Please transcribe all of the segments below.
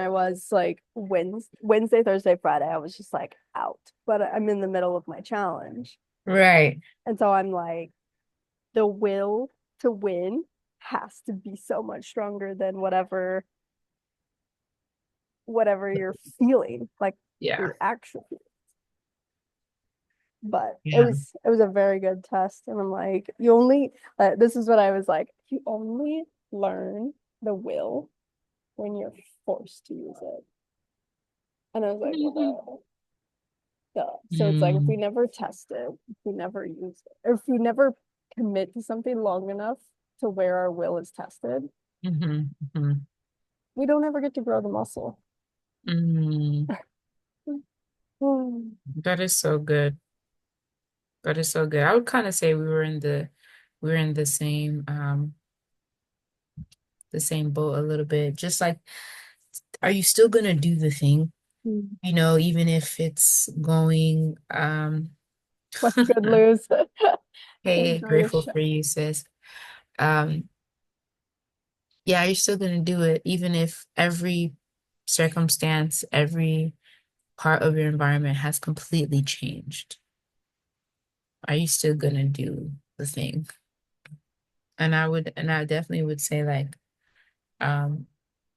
I was like Wednesday, Thursday, Friday, I was just like out. But I'm in the middle of my challenge. Right. And so I'm like, the will to win has to be so much stronger than whatever you're feeling, like Yeah. your actual. But it Yeah. was it was a very good test, and I'm like, you only this is what I was like, you only learn the will when you're forced to use it. And I was like, well, duh. So it's like if we Mm, never test it, if we never use it, or if we never commit to something long enough to where our will is tested, hmm. we don't ever get to grow the muscle. Mm, that is so good. That is so good. I would kind of say we were in the same boat a little bit. Just like, are you still gonna do the thing? You know, even if it's going What's good lose? hey, Enjoy the grateful show. for you, sis. Um, yeah, you're still gonna do it, even if every circumstance, every part of your environment has completely changed. Are you still gonna do the thing? And I definitely would say like, um,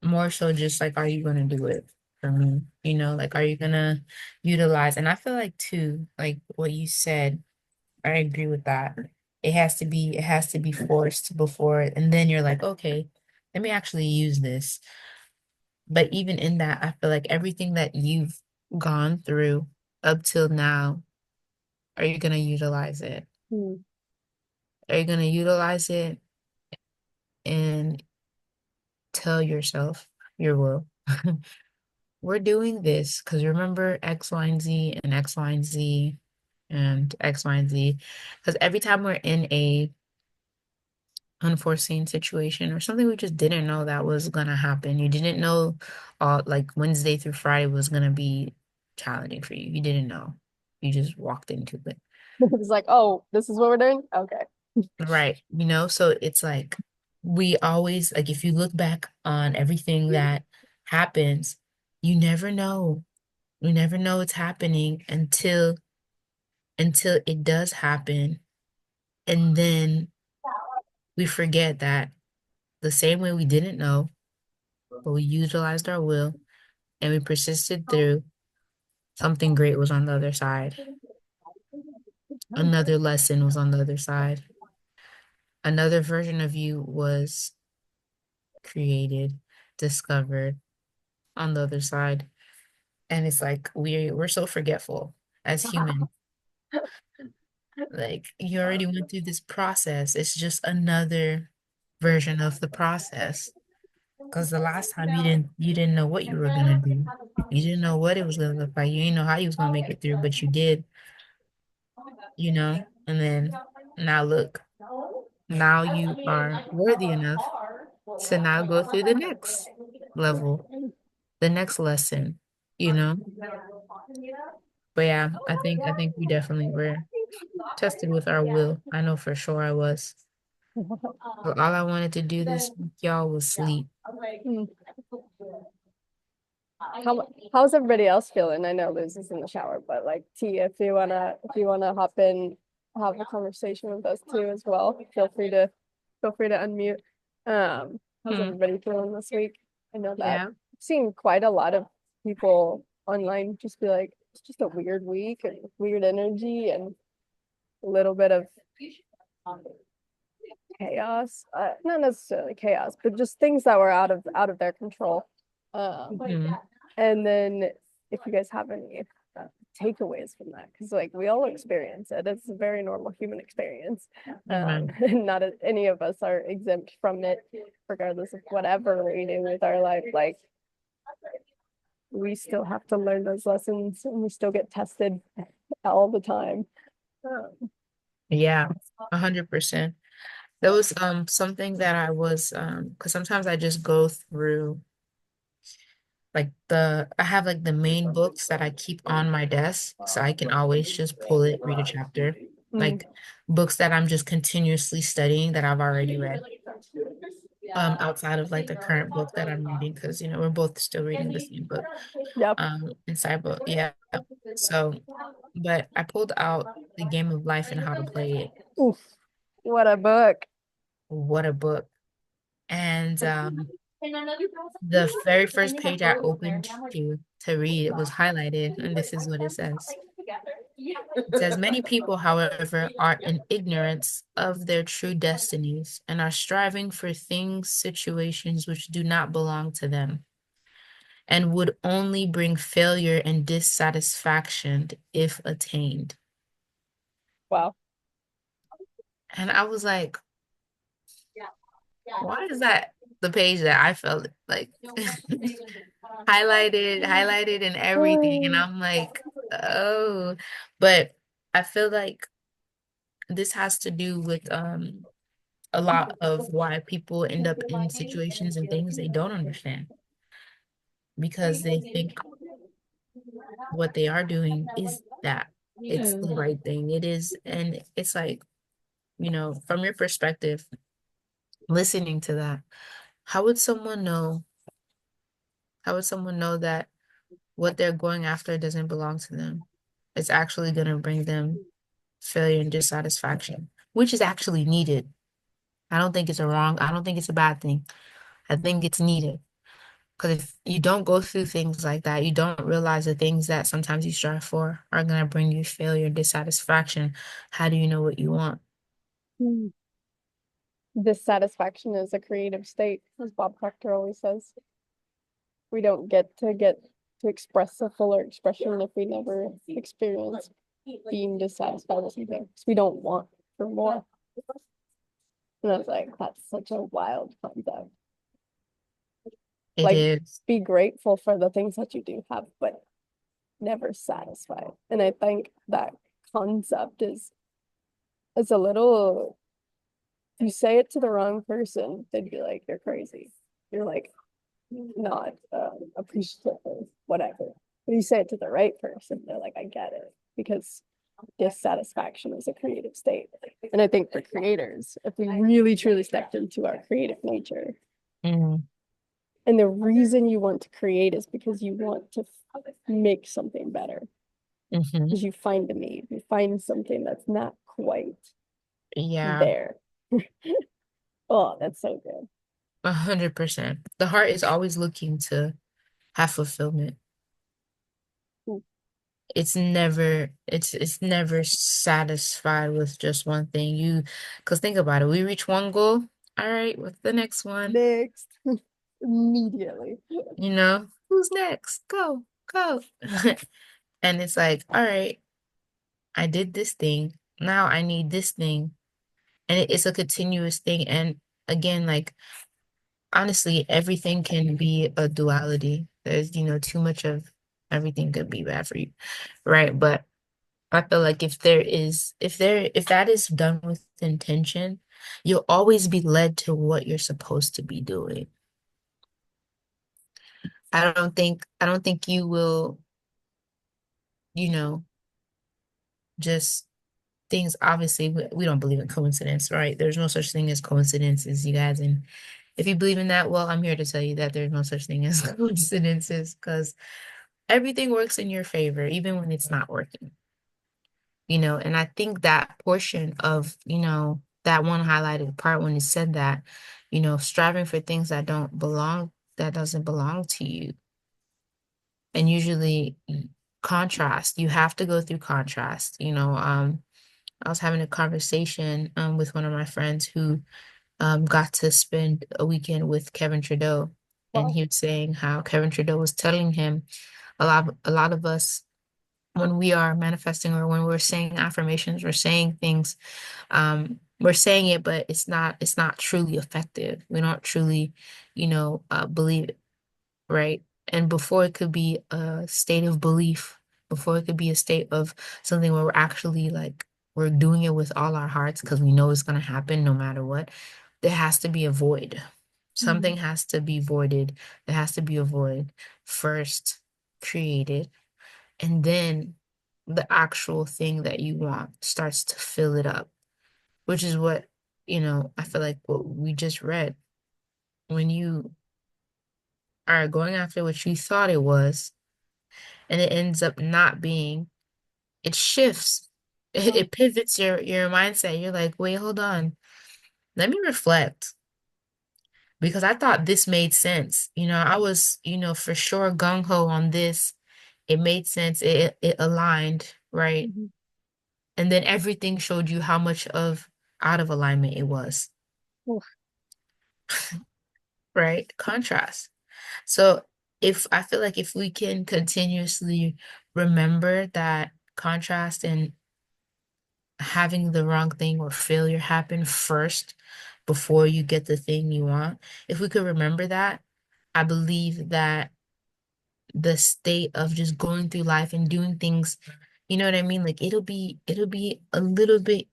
more so just like, are you gonna do it for me? You know, like, are you gonna utilize? And I feel like too, like what you said, I agree with that. It has to be forced before, and then you're like, okay, let me actually use this. But even in that, I feel like everything that you've gone through up till now, are you gonna utilize it? Hmm. Are you gonna utilize it and tell yourself your will? We're doing this because remember X, Y, and Z and X, Y, and Z and X, Y, and Z. Because every time we're in a unforeseen situation or something we just didn't know that was gonna happen. You didn't know like Wednesday through Friday was gonna be challenging for you. You didn't know. You just walked into it. It's like, oh, this is what we're doing? Okay. Right. You know, so it's like we always like if you look back on everything that happens, you never know. You never know it's happening until it does happen. And then we forget that the same way we didn't know, but we utilized our will and we persisted through, something great was on the other side. Another lesson was on the other side. Another version of you was created, discovered on the other side. And it's like we're so forgetful as humans. Like you already went through this process. It's just another version of the process. Because the last time you didn't know what you were gonna do. You didn't know what it was gonna look like. You didn't know how you was gonna make it through, but you did, you know? And then now look, now you are worthy enough to now go through the next level, the next lesson, you know? But yeah, I think we definitely were tested with our will. I know for sure I was. But all I wanted to do this week, y'all, was sleep. Hmm. How's everybody else feeling? I know Liz is in the shower, but like T, if you wanna hop in, have a conversation with us too as well. Feel free to unmute. How's Hmm. everybody feeling this week? I know that Yeah. I've seen quite a lot of people online just be like, it's just a weird week and weird energy and a little bit of chaos. Not necessarily chaos, but just things that were out of their control. Um, Hmm. and then if you guys have any takeaways from that, because like we all experience it, it's a very normal human experience. Amen. And not any of us are exempt from it, regardless of whatever we do with our life. Like we still have to learn those lessons, and we still get tested all the time. Yeah, 100%. There was something that I was because sometimes I just go through like I have like the main books that I keep on my desk so I can always just pull it, read a chapter. Mm. Like books that I'm just continuously studying that I've already read. outside of like the current book that I'm reading, because we're both still reading the same book, Yep. inside book. Yeah. So, but I pulled out The Game of Life and How to Play It. Oof. What a book. What a book. And the very first page I opened to read, it was highlighted, and this is what it says. It says, many people, however, are in ignorance of their true destinies and are striving for things, situations which do not belong to them and would only bring failure and dissatisfaction if attained. Wow. And I was like, why is that the page that I felt like highlighted and everything? And I'm like, oh, but I feel like this has to do with a lot of why people end up in situations and things they don't understand because they think what they are doing is that it's the right thing. It is, and it's like, from your perspective, listening to that, how would someone know? How would someone know that what they're going after doesn't belong to them? It's actually going to bring them failure and dissatisfaction, which is actually needed. I don't think it's a bad thing. I think it's needed. Because if you don't go through things like that, you don't realize the things that sometimes you strive for are going to bring you failure and dissatisfaction. How do you know what you want? Hmm. Dissatisfaction is a creative state, as Bob Proctor always says. We don't get to express a fuller expression if we never experience being dissatisfied with something. Because we don't want for more. And I was like, that's such a wild concept. It Like, is. be grateful for the things that you do have, but never satisfied. And I think that concept is a little, if you say it to the wrong person, they'd be like, you're crazy. You're like not appreciative of whatever. But you say it to the right person, they're like, I get it. Because dissatisfaction is a creative state. And I think for creators, if we really truly stepped into our creative nature, Mm, and the reason you want to create is because you want to make something better. hmm. Because you find a need, you find something that's not quite Yeah, there. Oh, that's so good. 100%. The heart is always looking to have fulfillment. It's never satisfied with just one thing. Because think about it, we reach one goal. All right, what's the next one? Next, immediately. Who's next? Go, go. And it's like, all right, I did this thing. Now I need this thing. And it's a continuous thing. And again, like honestly, everything can be a duality. There's, too much of everything could be bad for you. Right. But I feel like if that is done with intention, you'll always be led to what you're supposed to be doing. I don't think you will, you know, just things obviously we don't believe in coincidence, right? There's no such thing as coincidences, you guys. And if you believe in that, well, I'm here to tell you that there's no such thing as coincidences because everything works in your favor, even when it's not working. And I think that portion of, that one highlighted part when it said that, striving for things that doesn't belong to you. And usually contrast, you have to go through contrast. I was having a conversation with one of my friends who got to spend a weekend with Kevin Trudeau. And Wow. he was saying how Kevin Trudeau was telling him a lot of us when we are manifesting or when we're saying affirmations, we're saying things, we're saying it, but it's not truly effective. We don't truly, believe it, right? And before it could be a state of belief, before it could be a state of something where we're actually like we're doing it with all our hearts because we know it's gonna happen no matter what, there has to be a void. Something Mhm. has to be voided. There has to be a void first created, and then the actual thing that you want starts to fill it up, which is what, I feel like what we just read. when you are going after what you thought it was and it ends up not being, it shifts. It, Yeah. it pivots your mindset. You're like, wait, hold on. Let me reflect. Because I thought this made sense. I was, for sure gung ho on this. It made sense. It aligned, right? Mhm. And then everything showed you how much of out of alignment it was, Oof. right? Contrast. So if I feel like if we can continuously remember that contrast and having the wrong thing or failure happen first before you get the thing you want, if we could remember that, I believe that the state of just going through life and doing things, you know what I mean? Like it'll be a little bit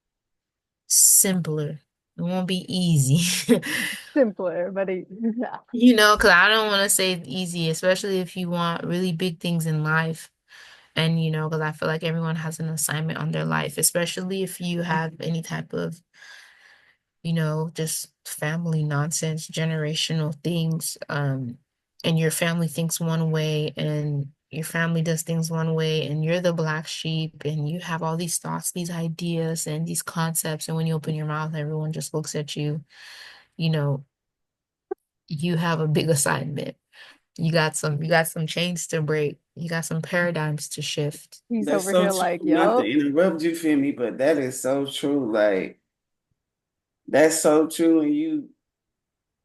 simpler. It won't be easy. Simpler, but yeah. Because I don't want to say easy, especially if you want really big things in life. And, because I feel like everyone has an assignment on their life, especially if you have any type of, just family nonsense, generational things. And your family thinks one way and your family does things one way, and you're the black sheep, and you have all these thoughts, these ideas, and these concepts. And when you open your mouth, everyone just looks at you, you know, you have a big assignment. You got some chains to break. You got some paradigms to shift. He's That's over so here true. like, Not to yup. interrupt you, feel me, but that is so true. Like that's so true. And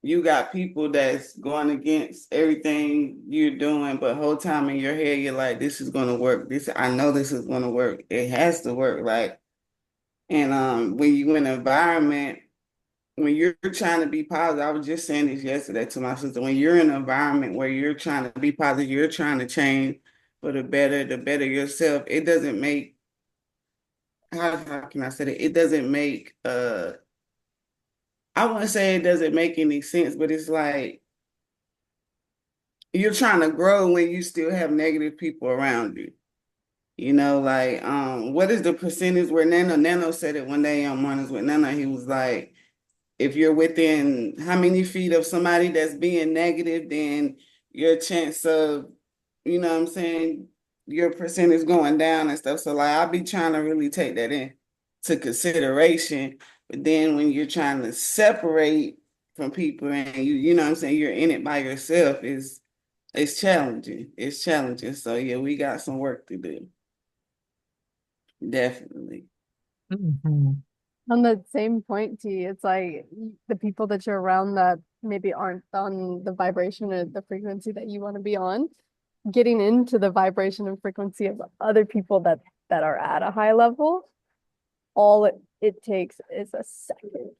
you got people that's going against everything you're doing, but whole time in your head you're like, this is gonna work. This I know this is gonna work. It has to work. Like and when you in an environment when you're trying to be positive, I was just saying this yesterday to my sister. When you're in an environment where you're trying to be positive, you're trying to change for the better yourself. It doesn't make how can I say it? It doesn't make I wouldn't say it doesn't make any sense, but it's like you're trying to grow when you still have negative people around you. Like what is the percentage where Nano said it one day on Mornings with Nano, he was like, if you're within how many feet of somebody that's being negative, then your chance of, what I'm saying, your percentage going down and stuff. So like I'll be trying to really take that in to consideration. But then when you're trying to separate from people and you know what I'm saying, you're in it by yourself, it's challenging. It's challenging. So yeah, we got some work to do. Definitely. Mhm. On the same point, T, it's like the people that you're around that maybe aren't on the vibration or the frequency that you want to be on, getting into the vibration and frequency of other people that are at a high level, all it takes is a second to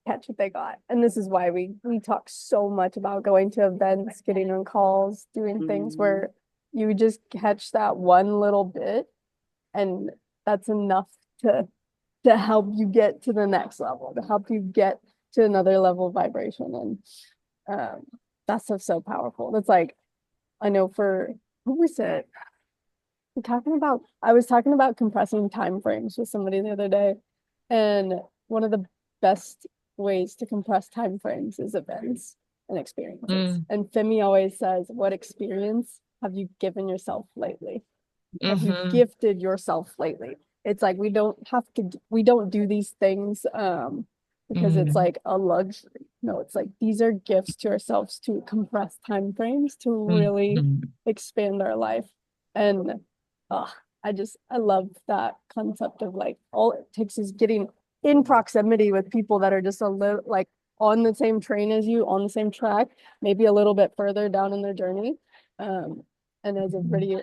catch what they got. And this is why we talk so much about going to events, getting on calls, doing things Mhm. where you just catch that one little bit, and that's enough to to help you get to the next level, to help you get to another level of vibration. And that stuff's so powerful. That's like, I know for who was it? I was talking about compressing time frames with somebody the other day. And one of the best ways to compress time frames is events and experiences. Mm, And Femi always says, what experience have you given yourself lately? Have you mhm, gifted yourself lately? It's like we don't do these things because it's mm, like a luxury. No, it's like these are gifts to ourselves to compress time frames to really mhm, expand our life. And uh, I love that concept of like all it takes is getting in proximity with people that are just a little like on the same train as you, on the same track, maybe a little bit further down in their journey. Um, and as mhm, everybody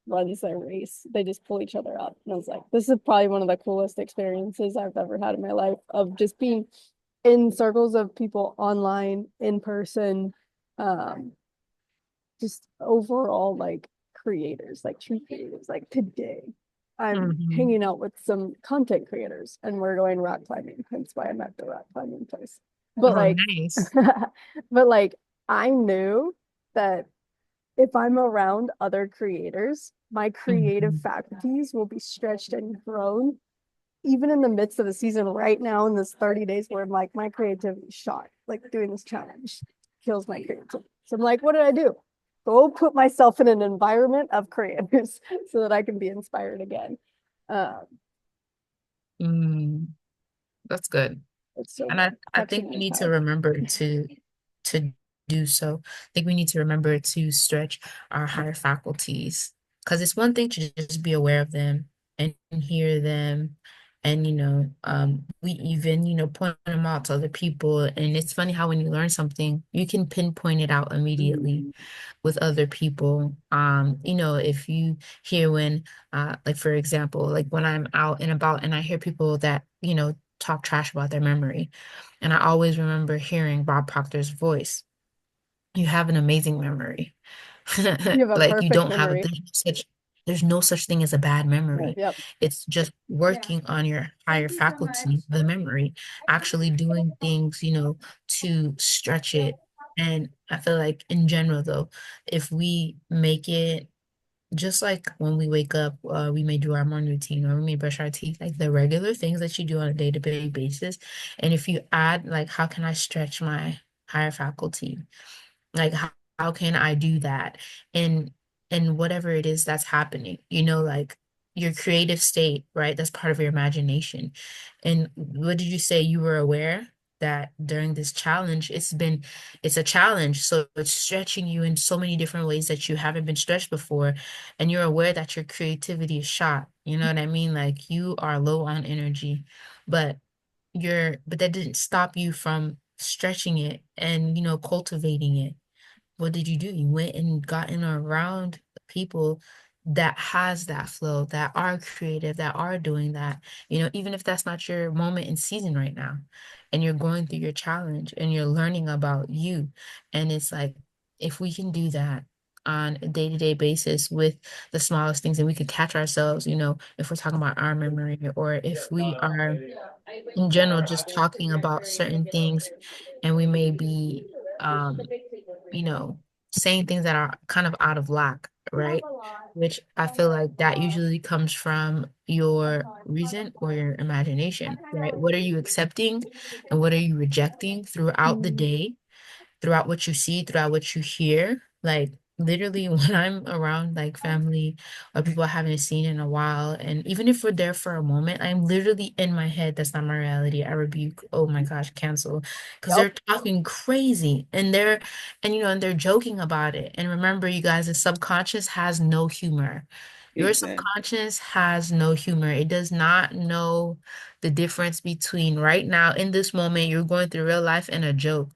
runs their race, they just pull each other up. And I was like, this is probably one of the coolest experiences I've ever had in my life of just being in circles of people online, in person, um, just overall like creators, like true creators. Like today, I'm mhm. hanging out with some content creators and we're going rock climbing. Hence why I'm at the rock climbing place. But Oh, like, nice. but like, I knew that if I'm around other creators, my creative Mhm, faculties will be stretched and grown. Even in the midst of the season right now in this 30 days where I'm like my creativity shot, like doing this challenge. kills my creativity. So I'm like, what did I do? Go put myself in an environment of creators so that I can be inspired again. Um, Mm, that's good. it's so And good. I Catching think we my need to tide. remember to do so. I think we need to remember to stretch our higher faculties because it's one thing to just be aware of them and hear them and we even point them out to other people, and it's funny how when you learn something you can pinpoint it out immediately with other people. If you hear when, like for example, like when I'm out and about and I hear people that, talk trash about their memory, and I always remember hearing Bob Proctor's voice. You have an amazing memory. You have a Like you perfect don't have a memory. there's no such thing as a bad memory. Yep. It's just working on your higher faculty, the memory, actually doing things, to stretch it. And I feel like in general though, if we make it just like when we wake up, we may do our morning routine or we may brush our teeth, like the regular things that you do on a day-to-day basis. And if you add like, how can I stretch my higher faculty? Like how can I do that in whatever it is that's happening, like your creative state, right? That's part of your imagination. And what did you say? You were aware that during this challenge it's a challenge, so it's stretching you in so many different ways that you haven't been stretched before, and you're aware that your creativity is shot, you know what I mean? Like you are low on energy, but but that didn't stop you from stretching it and cultivating it. What did you do? You went and gotten around people that has that flow, that are creative, that are doing that, even if that's not your moment in season right now, and you're going through your challenge and you're learning about you. And it's like, if we can do that on a day-to-day basis with the smallest things, and we could catch ourselves, if we're talking about our memory, or if we are in general just talking about certain things, and we may be you know, saying things that are kind of out of lack, right? Which I feel like that usually comes from your reason or your imagination, right? What are you accepting and what are you rejecting throughout the Mm. day, throughout what you see, throughout what you hear? Like literally when I'm around like family or people I haven't seen in a while, and even if we're there for a moment, I'm literally in my head, that's not my reality. I rebuke, oh my gosh, cancel. Because Yep. they're talking crazy and and they're joking about it. And remember, you guys, the subconscious has no humor. Your Exactly. subconscious has no humor. It does not know the difference between right now in this moment you're going through real life and a joke.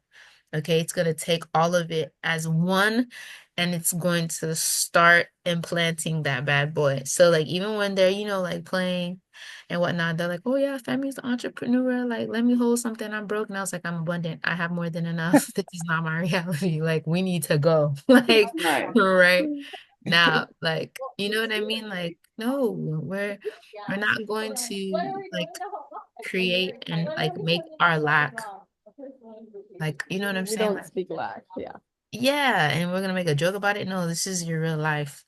Okay, it's going to take all of it as one, and it's going to start implanting that bad boy. So like even when they're, like playing and whatnot, they're like, oh yeah, family's the entrepreneur. Like, let me hold something. I'm broke. Now it's like I'm abundant. I have more than enough. This is not my reality. Like, we need to go. Like, Right. right now, like, you know what I mean? Like, no, we're not going to like create and like make our lack, like, you know what I'm We saying? don't Like, speak lack. Yeah. yeah, and we're gonna make a joke about it. No, this is your real life.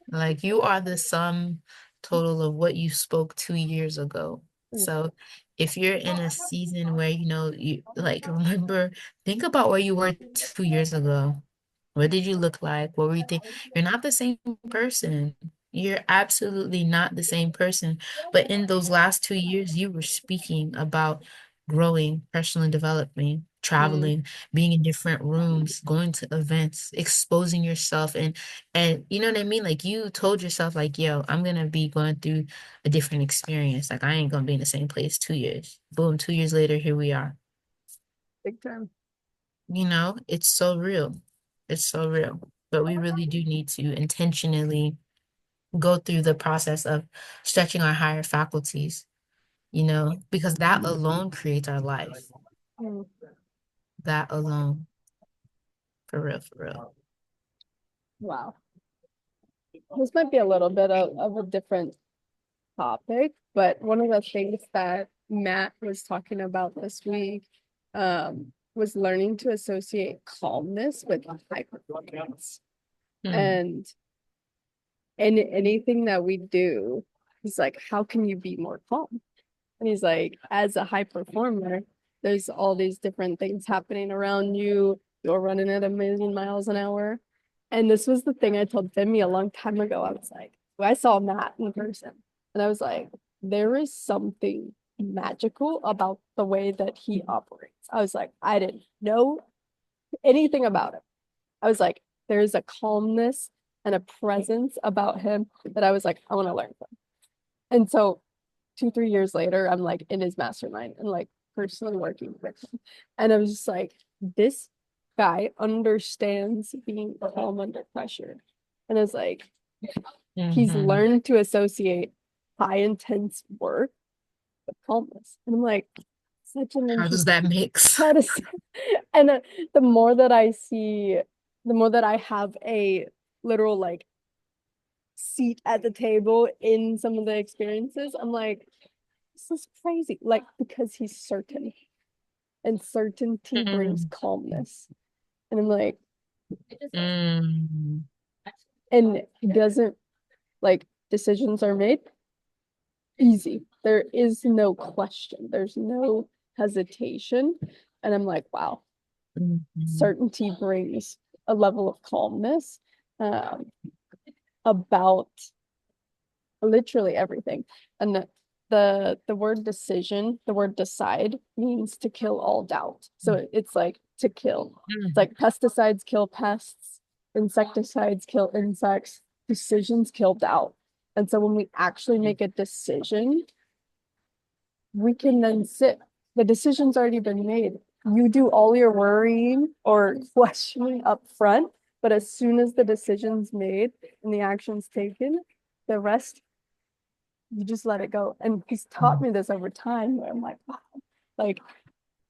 Like you are the sum total of what you spoke 2 years ago. Mm. So if you're in a season where you like remember, think about where you were 2 years ago. What did you look like? What were you think? You're not the same person. You're absolutely not the same person. But in those last 2 years, you were speaking about growing, personally developing, Mm. traveling, being in different rooms, going to events, exposing yourself, and you know what I mean? Like you told yourself, like, yo, I'm gonna be going through a different experience. Like I ain't gonna be in the same place 2 years. Boom, 2 years later, here we are. Big time. It's so real. It's so real. But we really do need to intentionally go through the process of stretching our higher faculties, because that alone creates our life. Mm. That alone, for real, for real. Wow. This might be a little bit of a different topic, but one of the things that Matt was talking about this week was learning to associate calmness with high performance. Hmm. And in anything that we do, he's like, how can you be more calm? And he's like, as a high performer, there's all these different things happening around you. you're running at a million miles an hour. And this was the thing I told Demi a long time ago. I was like, I saw Matt in person, and I was like, there is something magical about the way that he operates. I was like, I didn't know anything about him. I was like, there's a calmness and a presence about him that I was like, I want to learn from. And so 2, 3 years later, I'm like in his mastermind and like personally working with him. And I was just like, this guy understands being calm under pressure. And it's like, he's Hmm. learned to associate high intense work with calmness. And I'm like, such an How does interesting that mix? how to say. And the more that I see, the more that I have a literal like seat at the table in some of the experiences, I'm like, this is crazy. Like, because he's certain, and certainty brings Mm. calmness. And I'm like, Mm. and he doesn't like decisions are made easy. There is no question, there's no hesitation. And I'm like, wow, Mhm. certainty brings a level of calmness um, about literally everything. And the word decision, the word decide means to kill all doubt. So it's like to kill. It's Mm. like pesticides kill pests, insecticides kill insects, decisions kill doubt. And so when we actually make a decision, we can then sit. The decision's already been made. You do all your worrying or questioning up front, but as soon as the decision's made and the action's taken, the rest you just let it go. And he's taught me this over time where I'm like, wow, like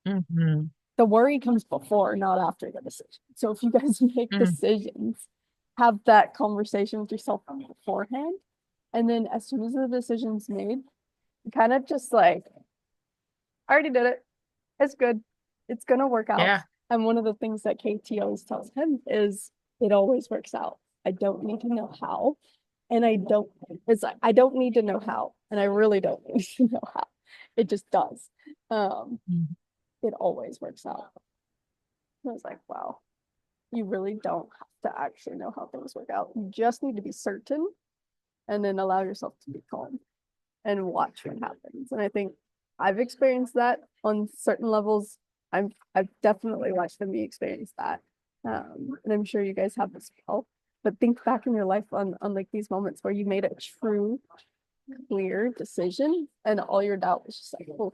Mhm. the worry comes before, not after the decision. So if you guys make Mm. decisions, have that conversation with yourself beforehand. And then as soon as the decision's made, you kind of just like, I already did it. It's good. It's gonna work out. Yeah. And one of the things that KT always tells him is it always works out. I don't need to know how. And I don't, it's like, I don't need to know how. And I really don't need to know how. It just does. Um, Mm. it always works out. And I was like, wow, you really don't have to actually know how things work out. You just need to be certain and then allow yourself to be calm and watch what happens. And I think I've experienced that on certain levels. I've definitely watched them experience that. And I'm sure you guys have as well. But think back in your life on like these moments where you made a true, clear decision and all your doubt was just like, oh,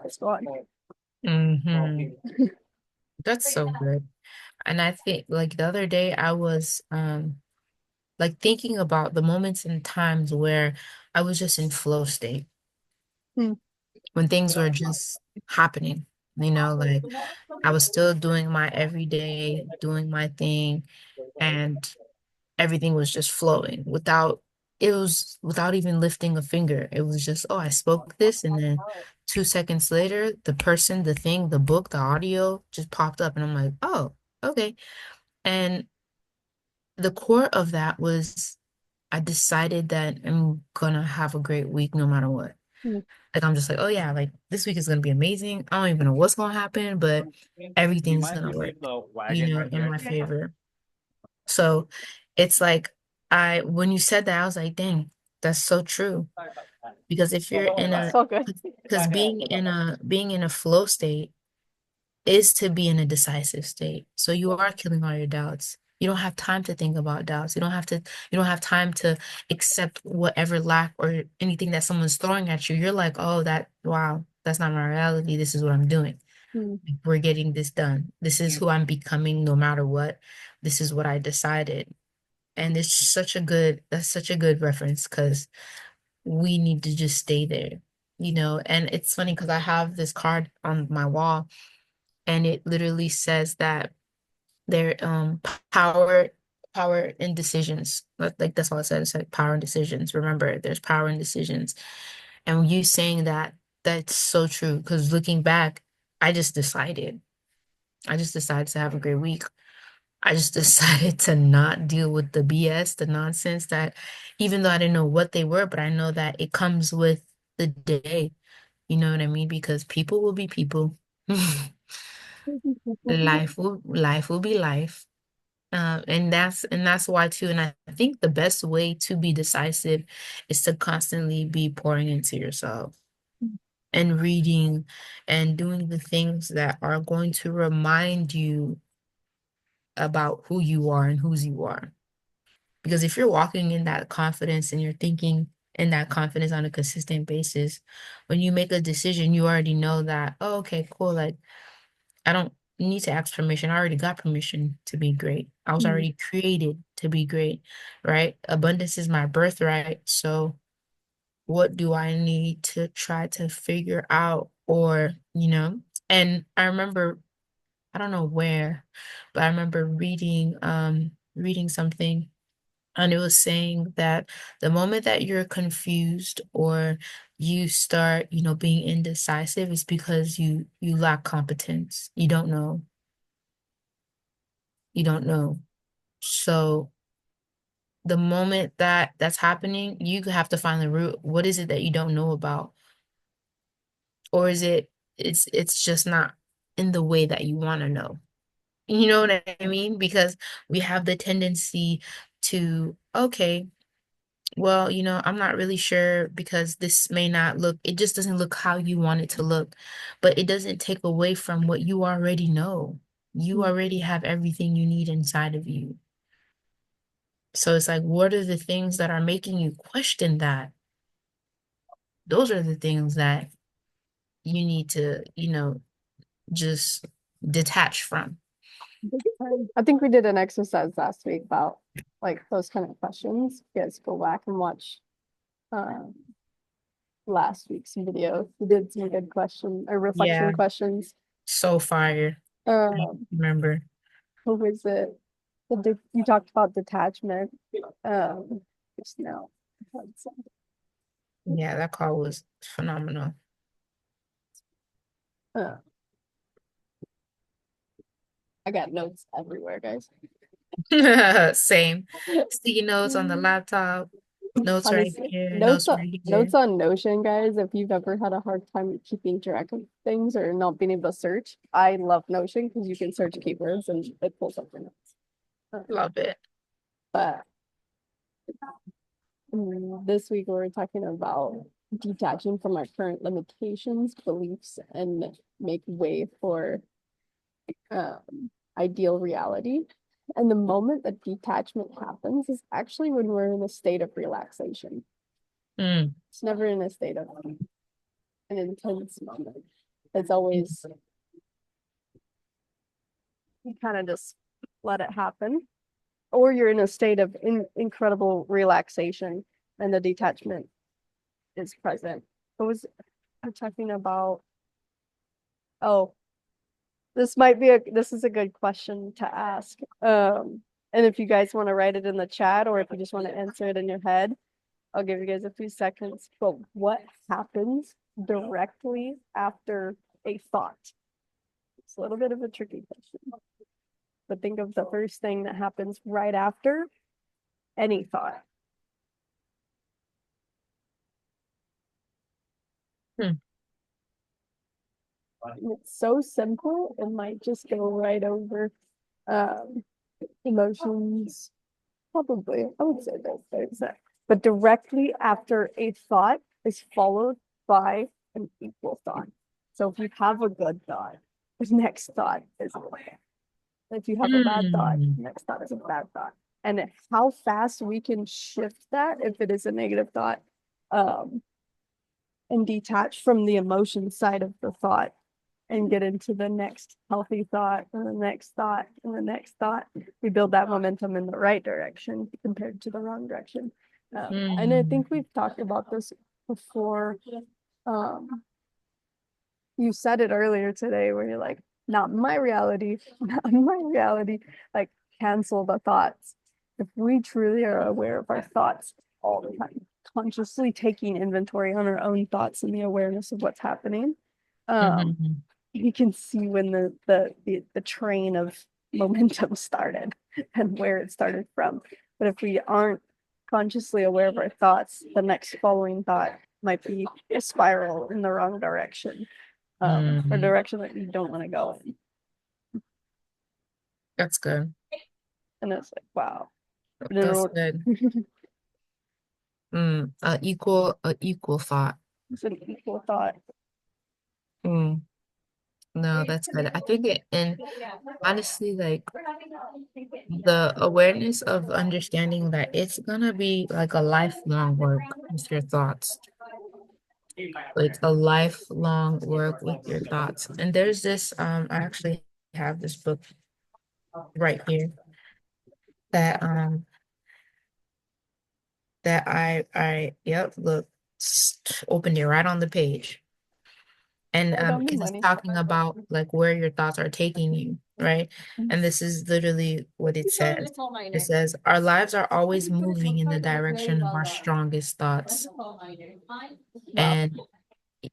it's gone. Mhm. That's so good. And I think like the other day I was like thinking about the moments and times where I was just in flow state Hmm. when things were just happening. Like I was still doing my everyday, doing my thing, and everything was just flowing without even lifting a finger. It was just, oh, I spoke this, and then 2 seconds later, the person, the thing, the book, the audio just popped up, and I'm like, oh, okay. And the core of that was I decided that I'm gonna have a great week no matter what. Hmm. Like I'm just like, oh yeah, like this week is gonna be amazing. I don't even know what's gonna happen, but everything's gonna work, in my favor. So it's like when you said that, I was like, dang, that's so true. Because if you're in It's a all good. because being in a flow state is to be in a decisive state. So you are killing all your doubts. You don't have time to think about doubts. You don't have time to accept whatever lack or anything that someone's throwing at you. You're like, oh, wow, that's not my reality. This is what I'm doing. Hmm. We're getting this done. This is who I'm becoming no matter what. This is what I decided. And that's such a good reference because we need to just stay there, And it's funny because I have this card on my wall and it literally says that there power power in decisions. Like that's all it said. It's like power in decisions. Remember, there's power in decisions. And you saying that, that's so true. Because looking back, I just decided. I just decided to have a great week. I just decided to not deal with the BS, the nonsense that even though I didn't know what they were, but I know that it comes with the day. You know what I mean? Because people will be people. Life will be life. And that's why too. And I think the best way to be decisive is to constantly be pouring into yourself and reading and doing the things that are going to remind you about who you are and whose you are. Because if you're walking in that confidence and you're thinking in that confidence on a consistent basis, when you make a decision, you already know that, oh, okay, cool. Like, I don't need to ask permission. I already got permission to be great. I was Mm. already created to be great, right? Abundance is my birthright. So, what do I need to try to figure out? And I remember, I don't know where, but I remember reading something, and it was saying that the moment that you're confused or you start, being indecisive, is because you lack competence. You don't know. You don't know. So the moment that that's happening, you have to find the root. What is it that you don't know about? Or is it's just not in the way that you want to know? You know what I mean? Because we have the tendency to, okay, well, I'm not really sure because this may not look, it just doesn't look how you want it to look. But it doesn't take away from what you already know. You already have everything you need inside of you. So it's like, what are the things that are making you question that? Those are the things that you need to, just detach from. I think we did an exercise last week about like those kind of questions. You guys go back and watch um last week's video. We did some good question or reflection Yeah, questions. so fire. I Um, remember. what was it? You talked about detachment. Just now. Yeah, that call was phenomenal. Uh, I got notes everywhere, guys. Same. Sticky notes on the laptop, notes right Honestly, here, notes right notes here. on Notion, guys. If you've ever had a hard time keeping track of things or not being able to search, I love Notion because you can search keywords and it pulls up your notes. Love it. But this week we're talking about detaching from our current limitations, beliefs, and make way for um, ideal reality. And the moment that detachment happens is actually when we're in a state of relaxation. Mm. It's never in a state of an intense moment. It's always you kind of just let it happen, or you're in a state of incredible relaxation, and the detachment is present. What was I'm talking about? Oh, this is a good question to ask. And if you guys want to write it in the chat, or if you just want to answer it in your head, I'll give you guys a few seconds. But what happens directly after a thought? It's a little bit of a tricky question. But think of the first thing that happens right after any thought. Hmm. And it's so simple, it might just go right over um, emotions. Probably, I would say those things. But directly after a thought is followed by an equal thought. So if you have a good thought, the next thought is okay. If you have a bad thought, Mm. the next thought is a bad thought. And how fast we can shift that if it is a negative thought, um, and detach from the emotion side of the thought and get into the next healthy thought and the next thought and the next thought. We build that momentum in the right direction compared to the wrong direction. And I Mm. think we've talked about this before. Um, you said it earlier today where you're like, not my reality, not my reality. Like, cancel the thoughts. If we truly are aware of our thoughts all the time, consciously taking inventory on our own thoughts and the awareness of what's happening, um, Mhm. you can see when the train of momentum started and where it started from. But if we aren't consciously aware of our thoughts, the next following thought might be a spiral in the wrong direction, or Mm. direction that you don't want to go in. That's good. And it's like, wow. I didn't That's know good. what A equal thought. it's an equal thought. Mm, no, that's good. I think it, and honestly, like the awareness of understanding that it's gonna be like a lifelong work with your thoughts, like a lifelong work with your thoughts. And there's this, I actually have this book right here that yep, look, opened it right on the page. And Right on the because it's money. talking about like where your thoughts are taking you, right? And this is literally what it says. It says, our lives are always moving in the direction of our strongest thoughts. Wow. And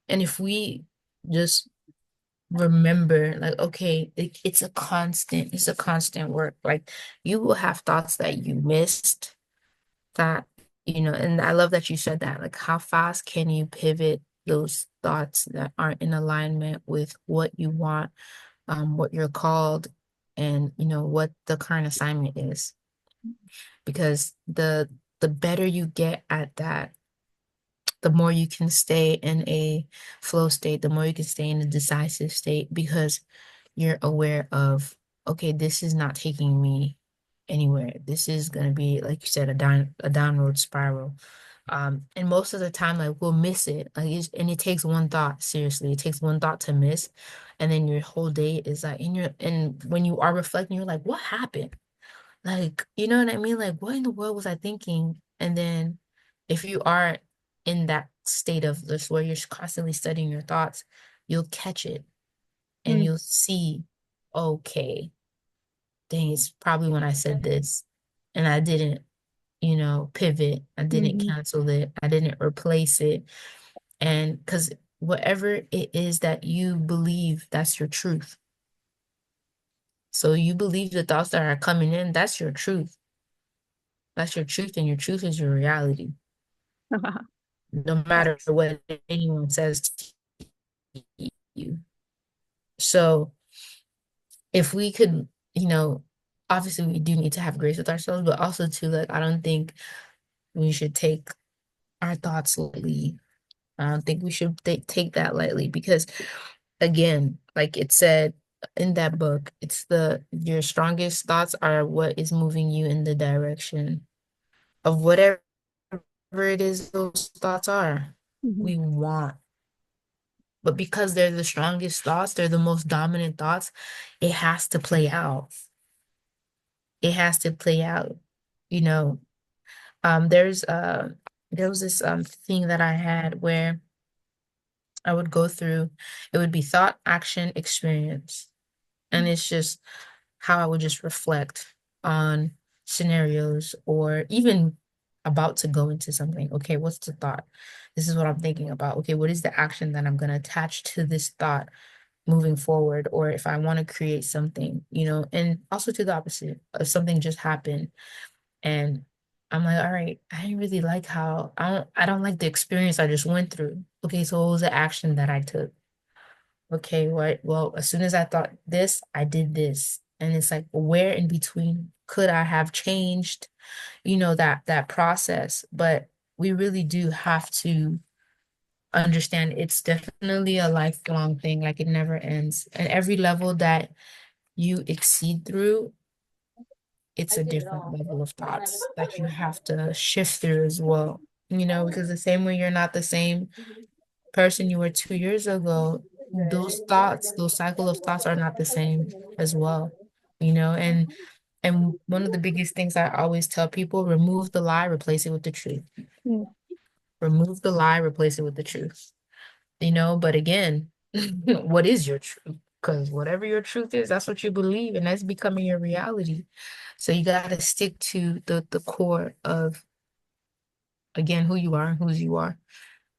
if we just remember, like, okay, it's a constant work. Like you will have thoughts that you missed that, and I love that you said that. Like, how fast can you pivot those thoughts that aren't in alignment with what you want, what you're called, and what the current assignment is? Because the better you get at that, the more you can stay in a flow state, the more you can stay in a decisive state because you're aware of, okay, this is not taking me anywhere. This is gonna be, like you said, a downward spiral. And most of the time, like we'll miss it. And it takes one thought, seriously. It takes one thought to miss. And then your whole day is like, and when you are reflecting, you're like, what happened? Like, you know what I mean? Like, what in the world was I thinking? And then if you are in that state of this where you're constantly studying your thoughts, you'll catch it and Mm, you'll see, okay, dang, it's probably when I said this and I didn't, pivot, I didn't mhm. cancel it, I didn't replace it. And because whatever it is that you believe, that's your truth. So you believe the thoughts that are coming in, that's your truth. That's your truth, and your truth is your reality, no matter Facts. what anyone says to you. So if we could, obviously we do need to have grace with ourselves, but also too, like I don't think we should take our thoughts lightly. I don't think we should take that lightly because again, like it said in that book, it's the your strongest thoughts are what is moving you in the direction of whatever it is those thoughts are Mhm. we want. But because they're the strongest thoughts, they're the most dominant thoughts, it has to play out. It has to play out. You know, there's there was this thing that I had where I would go through, it would be thought, action, experience. And it's just how I would just reflect on scenarios or even about to go into something. Okay, what's the thought? This is what I'm thinking about. Okay, what is the action that I'm going to attach to this thought moving forward? Or if I want to create something, and also to the opposite, if something just happened and I'm like, all right, I didn't really like how I don't like the experience I just went through. Okay, so what was the action that I took? Okay, what? Well, as soon as I thought this, I did this. And it's like, where in between could I have changed, that process? But we really do have to understand it's definitely a lifelong thing. Like it never ends. And every level that you exceed through, it's a different level of thoughts that you have to shift through as well. Because the same way you're not the same person you were 2 years ago, those thoughts, those cycle of thoughts are not the same as well, and one of the biggest things I always tell people, remove the lie, replace it with the truth. Mm, Remove the lie, replace it with the truth. But again, what is your truth? Because whatever your truth is, that's what you believe, and that's becoming your reality. So you got to stick to the core of, again, who you are and whose you are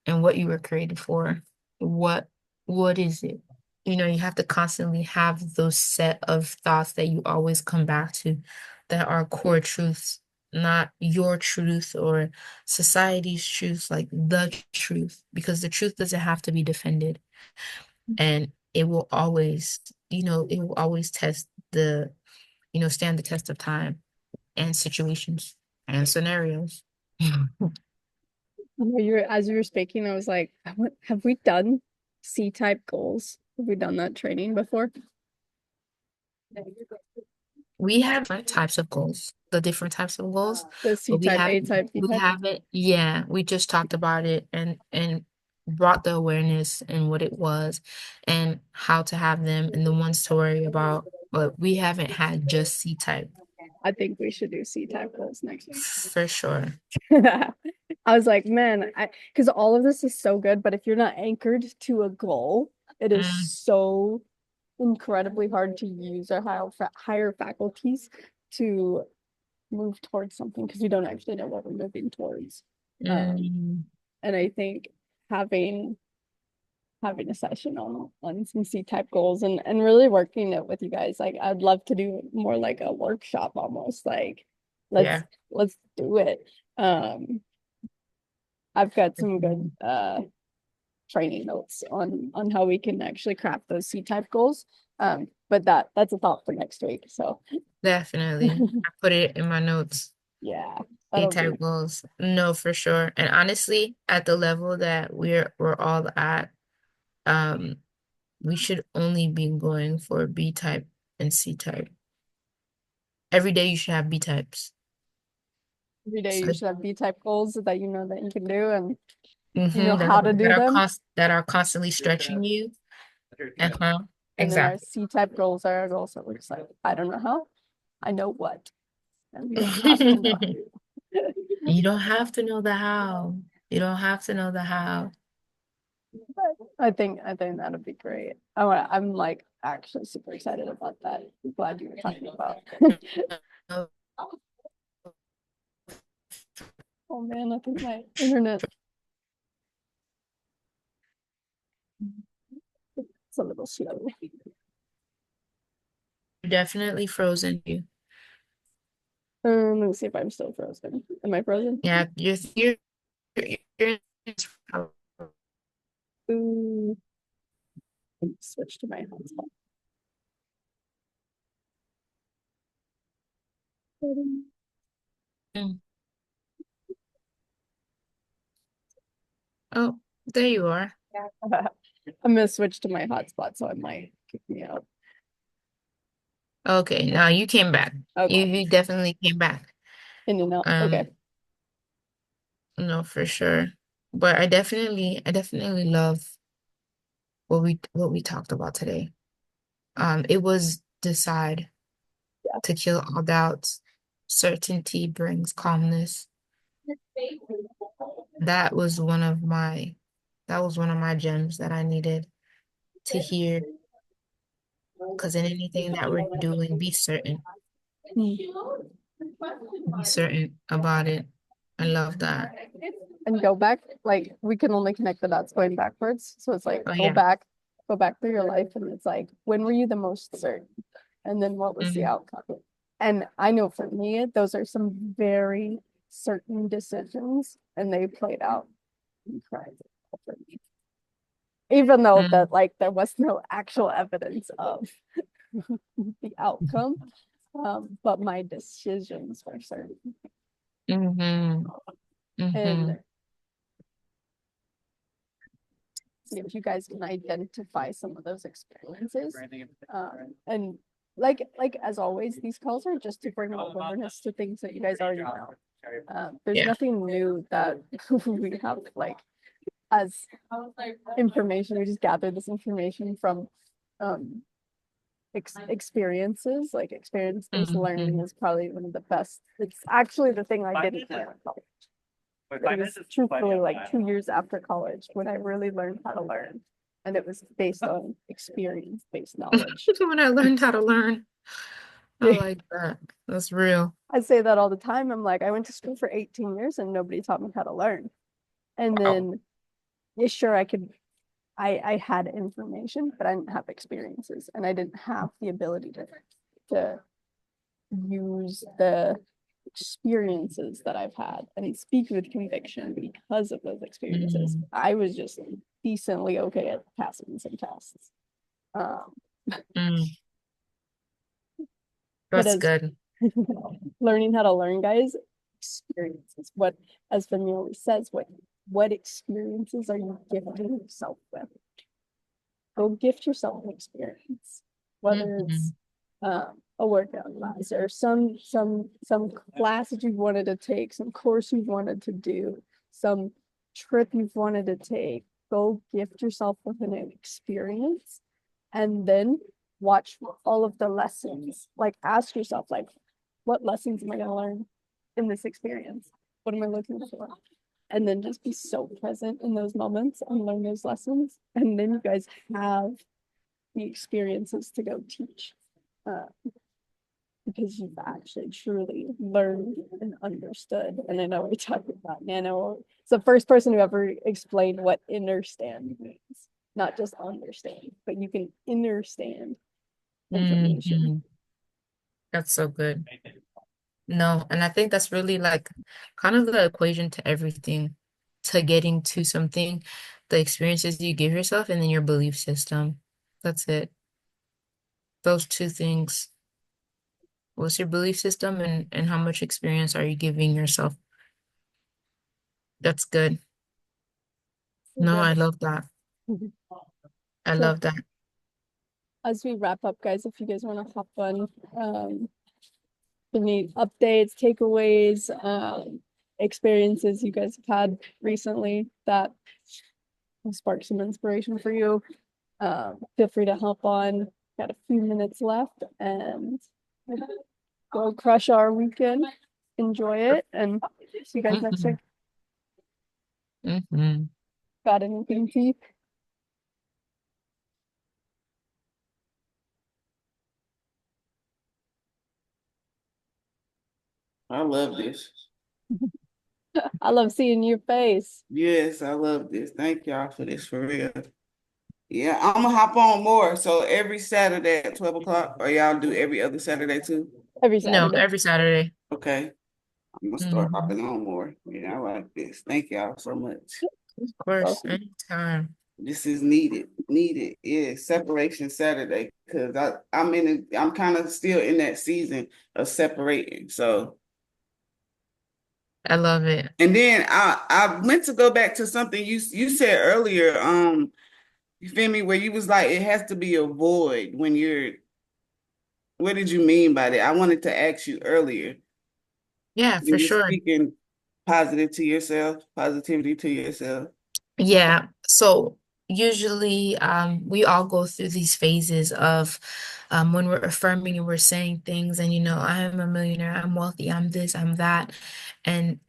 and what you were created for. What what is it? You have to constantly have those set of thoughts that you always come back to that are core truths, not your truth or society's truth, like the truth, because the truth doesn't have to be defended. And it will always test stand the test of time and situations and scenarios. As you were speaking, I was like, have we done C-type goals? Have we done that training before? We have different types of goals, the different types of goals, The but C-type, A-type, we B-type. haven't, yeah, we just talked about it and brought the awareness and what it was and how to have them and the ones to worry about, but we haven't had just C type I think we should do C-type goals next week. for sure. I was like, man, because all of this is so good, but if you're not anchored to a goal, it is Mm, so incredibly hard to use our higher faculties to move towards something because we don't actually know what we're moving towards. mm, And I think having having a session on some C-type goals and really working it with you guys. Like I'd love to do more like a workshop almost. Like let's yeah, let's do it. Um I've got some good training notes on how we can actually craft those C-type goals. But that's a thought for next week. So definitely. I put it in my notes. yeah, C that'll be type goals. No, for sure. And honestly, at the level that we're all at, um, we should only be going for B type and C type. Every day you should have B types. every day you So, should have B-type goals that you know that you can do and you know that how to do them. that are constantly stretching you. Uh-huh. And then our Exactly. C-type goals are our goals that we're just like, I don't know how, I know what. And we don't have to know how. You don't have to know the how. You don't have to know the how. I think that'd be great. I'm like actually super excited about that. I'm glad you were talking about. Oh man, I think my internet is a little slow. You're definitely frozen. Let me see if I'm still frozen. Am I frozen? Yeah, you're Ooh, switch to my hotspot. Mm. Oh, there you are. I'm gonna switch to my hotspot, so it might kick me out. Okay, now you came back. Okay, You definitely came back. in and out. Okay. Um, no, for sure. But I definitely love what we talked about today. It was decide to kill all doubts. Certainty brings calmness. That was one of my that was one of my gems that I needed to hear. Because in anything that we're doing, Hmm. be certain about it. I love that. And go back, like we can only connect the dots going backwards. So it's like Oh yeah. go back through your life, and it's like, when were you the most certain? And then what was the Mhm. outcome? And I know for me, those are some very certain decisions, and they played out incredible for me. Even though Mm, that like there was no actual evidence of the outcome, but my decisions were certain. mhm, And mhm. if you guys can identify some of those experiences, and like as always, these calls are just to bring awareness to things that you guys already know. There's Yeah. nothing new that we have like as information. We just gather this information from um experiences. Like experience-based learning Mhm, is probably one of the best. It's actually the thing I didn't learn in college. It was truthfully like 2 years after college when I really learned how to learn. And it was based on experience-based knowledge. When I learned how to learn, I like that. That's real. I say that all the time. I'm like, I went to school for 18 years and nobody taught me how to learn. And Wow. then, yeah, sure, I had information, but I didn't have experiences and I didn't have the ability to use the experiences that I've had and speak with conviction because of those experiences. Mm, I was just decently okay at passing some tests. Um, mm. But That's as good. learning how to learn, guys, experiences. What, as Vanille always says, what experiences are you gifting yourself with? Go gift yourself an experience, whether it's Hmm. a workout class or some class that you've wanted to take, some course you've wanted to do, some trip you've wanted to take. Go gift yourself with an experience, and then watch all of the lessons. Like ask yourself, like, what lessons am I going to learn in this experience? What am I looking for? And then just be so present in those moments and learn those lessons. And then you guys have the experiences to go teach, uh, because you've actually truly learned and understood. And I know we talked about Nano. It's the first person who ever explained what understand means, not just understand, but you can understand information. Hmm. That's so good. No, and I think that's really like kind of the equation to everything, to getting to something, the experiences you give yourself and then your belief system. That's it. Those two things. What's your belief system and how much experience are you giving yourself? That's good. No, Yeah. I love that. I So love that. as we wrap up, guys, if you guys want to hop on, um, any updates, takeaways, experiences you guys have had recently that will spark some inspiration for you, feel free to hop on. Got a few minutes left, and go crush our weekend. Enjoy it, and see you guys next Hmm. week. Hmm. Got anything, T? I love this. I love seeing your face. Yes, I love this. Thank y'all for this for real. Yeah, I'm gonna hop on more. So every Saturday at 12 o'clock, or y'all do every other Saturday too? Every No, Saturday. every Saturday. Okay. I'm gonna start Hmm. hopping on more. Yeah, I like this. Thank y'all so much. Of course, Welcome. anytime. This is needed. Needed. Yeah, separation Saturday. Cause I'm kind of still in that season of separating. So I love it. and then I went to go back to something you said earlier. You feel me? Where you was like, it has to be a void when you're. What did you mean by that? I wanted to ask you earlier. Yeah, for When you're sure. speaking positivity to yourself. Yeah. So usually we all go through these phases of when we're affirming and we're saying things and I am a millionaire, I'm wealthy, I'm this, I'm that. And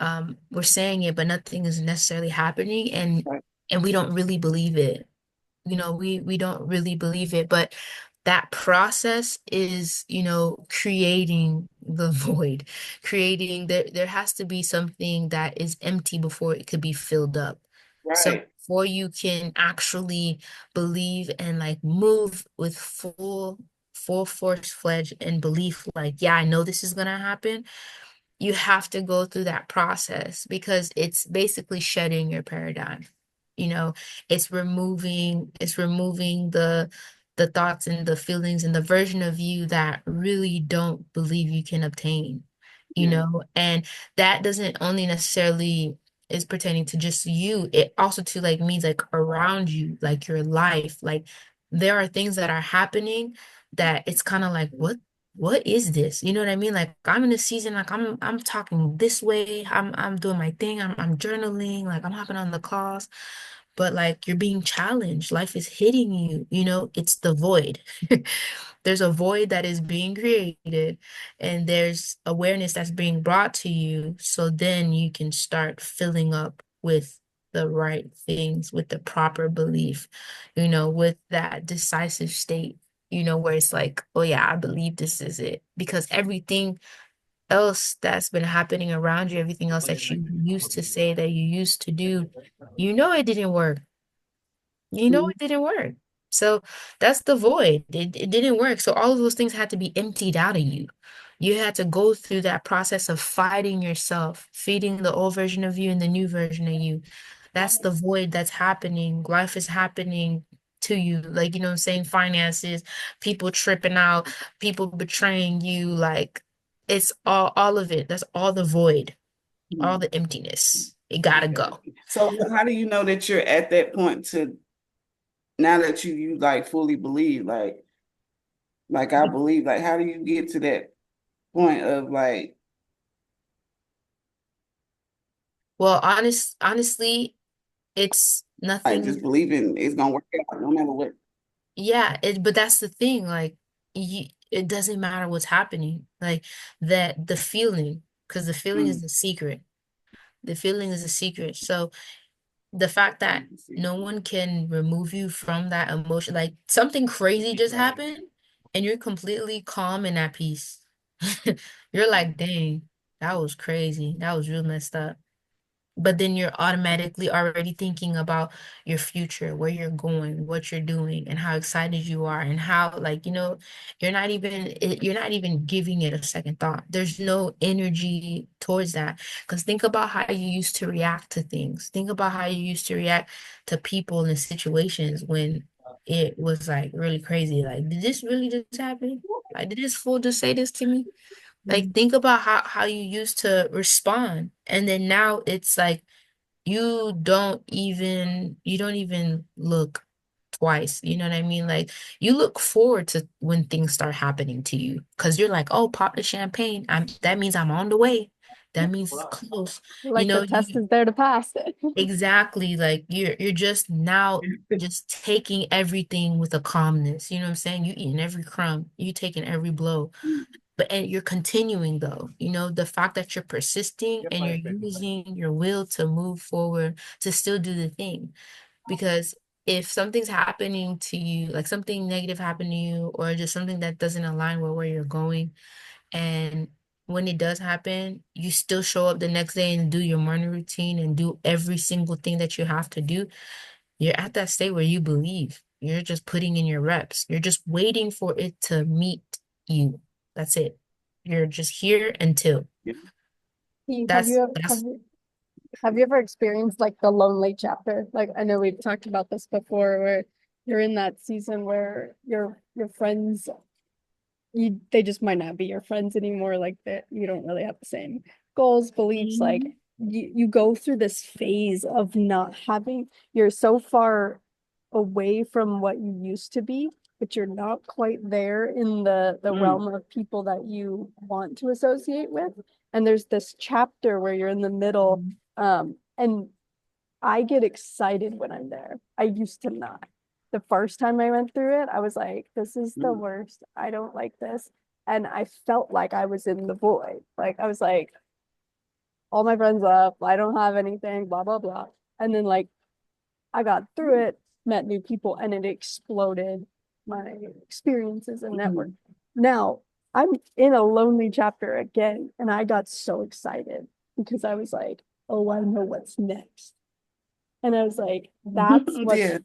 we're saying it, but nothing is necessarily happening Right. and we don't really believe it. We don't really believe it, but that process is, creating the void, creating there has to be something that is empty before it could be filled up. So Right. before you can actually believe and like move with full force fledged and belief, like, yeah, I know this is gonna happen, you have to go through that process because it's basically shedding your paradigm. You know, it's removing the thoughts and the feelings and the version of you that really don't believe you can obtain, Yeah. and that doesn't only necessarily is pertaining to just you, it also to like means like around you, like your life. Like there are things that are happening that it's kind of like, what is this? You know what I mean? Like I'm in a season, like I'm talking this way, I'm doing my thing, I'm journaling, like I'm hopping on the calls, but like you're being challenged. Life is hitting you, it's the void. There's a void that is being created, and there's awareness that's being brought to you. So then you can start filling up with the right things, with the proper belief, with that decisive state, where it's like, oh yeah, I believe this is it. Because everything else that's been happening around you, everything else that you used to say, that you used to do, it didn't work. Mhm. It didn't work. So that's the void. It didn't work. So all of those things had to be emptied out of you. You had to go through that process of fighting yourself, feeding the old version of you and the new version of you. That's the void that's happening. Life is happening to you. Like, you know what I'm saying? Finances, people tripping out, people betraying you. Like, it's all of it. That's all the void, all Mhm. the emptiness. It gotta go. So how do you know that you're at that point to now that you like fully believe, like I believe, like how do you get to that point of Well, honestly, it's like just nothing. believing it's gonna work out no matter what? Yeah, but that's the thing. Like, it doesn't matter what's happening. Like that, the feeling, because the feeling is Mm. the secret. The feeling is a secret. So the fact that no one can remove you from that emotion, like something crazy just happened, and you're completely calm and at peace. You're like, dang, that was crazy. That was real messed up. But then you're automatically already thinking about your future, where you're going, what you're doing, and how excited you are, and how, like, you're not even giving it a second thought. There's no energy towards that. Because think about how you used to react to things. Think about how you used to react to people and situations when it was like really crazy. Like, did this really just happen? Like, did this fool just say this to me? Like think about how you used to respond. And then now it's like you don't even look twice. You know what I mean? Like you look forward to when things start happening to you because you're like, oh, pop the champagne. That means I'm on the way. That means it's close. You Like the know, test you is there to pass it. exactly like you're just now just taking everything with a calmness. You know what I'm saying? You eating every crumb, you taking every blow. But and you're continuing though, you know, the fact that you're persisting and you're using your will to move forward to still do the thing. Because if something's happening to you, like something negative happened to you, or just something that doesn't align with where you're going, and when it does happen, you still show up the next day and do your morning routine and do every single thing that you have to do, you're at that state where you believe. You're just putting in your reps. You're just waiting for it to meet you. That's it. You're just here until Have you ever that's have you ever experienced like the lonely chapter? Like I know we've talked about this before where you're in that season where your friends they just might not be your friends anymore, like that you don't really have the same goals, beliefs, like you go through this phase of not having you're so far away from what you used to be, but you're not quite there in the Mm. realm of people that you want to associate with. And there's this chapter where you're in the middle, and I get excited when I'm there. I used to not. The first time I went through it, I was like, this is the Mm. worst. I don't like this. And I felt like I was in the void. Like I was like, all my friends left. I don't have anything, blah, blah, blah. And then like I got through it, met new people, and it exploded my experiences and network. Mm. Now I'm in a lonely chapter again, and I got so excited because I was like, oh, I know what's next. And I was like, that's what's Yeah.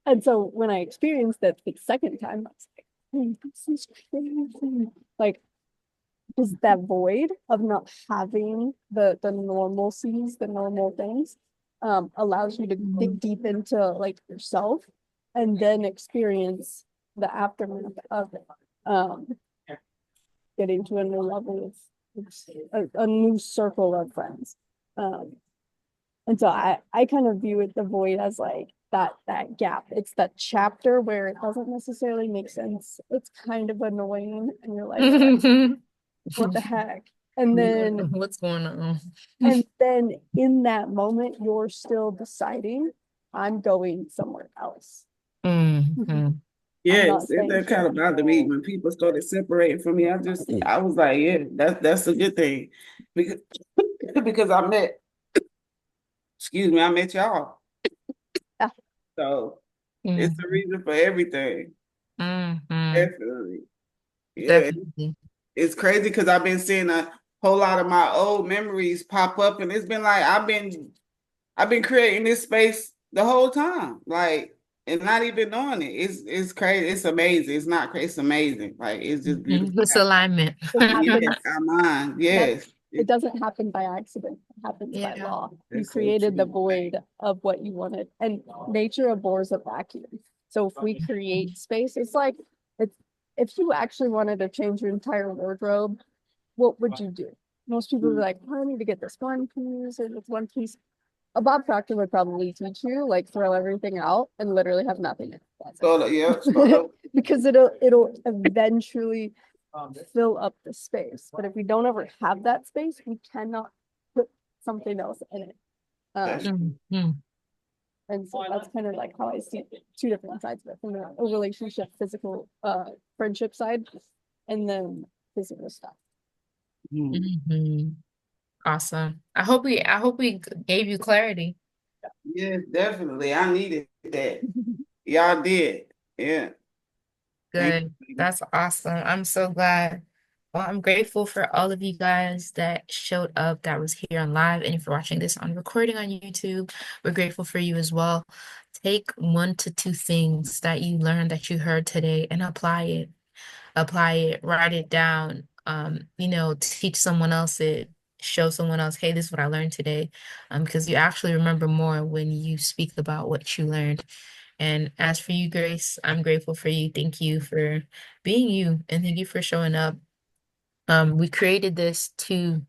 and so when I experienced it the second time, I was like, hey, this is crazy. Like just that void of not having the normalcies, the normal things, allows you to dig deep into like yourself and then experience the aftermath of it. Getting to a new level of a new circle of friends. Um, and so I kind of view it the void as like that gap. It's that chapter where it doesn't necessarily make sense. It's kind of annoying, and you're like, what the heck? And then what's going on. and then in that moment, you're still deciding, I'm going somewhere else. Mhm. Mhm. I'm not Yes, it staying that kind here. of bothered me when people started separating from me. I was like, yeah, that's a good thing because because I met y'all. Yeah. So it's the Mhm. reason for everything. Mhm. Definitely. Yeah, Definitely. it's crazy because I've been seeing a whole lot of my old memories pop up, and it's been like I've been creating this space the whole time, like, and not even knowing it. It's crazy. It's amazing. It's not crazy. It's amazing. Like it's just beautiful. This alignment. It Yes, happens. our mind. Yep. Yes, It doesn't happen by accident. It happens by Yeah. law. You that's so created the true. void of what you wanted. And nature abhors a vacuum. So if we create space, it's like it's if you actually wanted to change your entire wardrobe, what would you do? Most people would be like, oh, I need to get this one piece or this one piece. A Bob Proctor would probably teach you, like throw everything out and literally have nothing in Yep, the start closet. up. Because it'll eventually fill up the space. But if we don't ever have that space, we cannot put something else in it. That's Mhm. And so that's kind of like how I see two different sides of it, from a relationship, physical, friendship side, and then physical stuff. Mhm. Awesome. I hope we gave you clarity. yes, definitely. I needed that. Y'all did. Yeah. Thank Good. you. That's awesome. I'm so glad. Well, I'm grateful for all of you guys that showed up, that was here on live, and if you're watching this on recording on YouTube, we're grateful for you as well. Take 1 to 2 things that you learned, that you heard today, and apply it. Apply it, write it down. Teach someone else it, show someone else, hey, this is what I learned today. Because you actually remember more when you speak about what you learned. And as for you, Grace, I'm grateful for you. Thank you for being you, and thank you for showing up. We created this to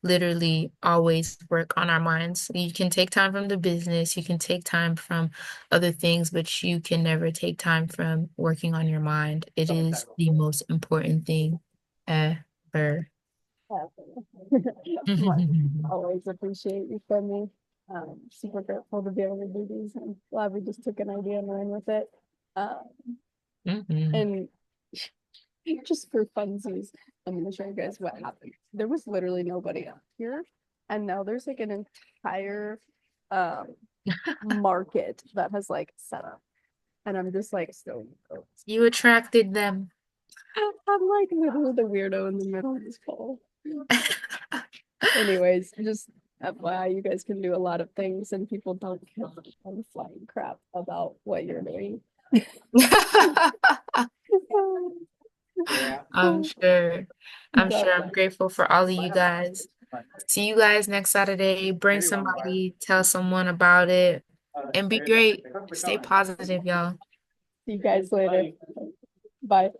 literally always work on our minds. You can take time from the business, you can take time from other things, but you can never take time from working on your mind. It is the most important thing ever. Well, always appreciate you for me. Super grateful to be able to do these. I'm glad we just took an idea and ran with it. Um, Mhm. and just for funsies, I'm gonna show you guys what happened. There was literally nobody up here, and now there's like an entire um market that has like set up, and I'm just like so You attracted them. I'm like literally the weirdo in the middle of this call. Anyways, just FYI, you guys can do a lot of things, and people don't give a flying crap about what you're doing. I'm sure. I'm But sure. I'm grateful for all of you guys. See you guys next Saturday. Bring somebody, tell someone about it, and be great. Stay positive, y'all. see you guys later. Bye.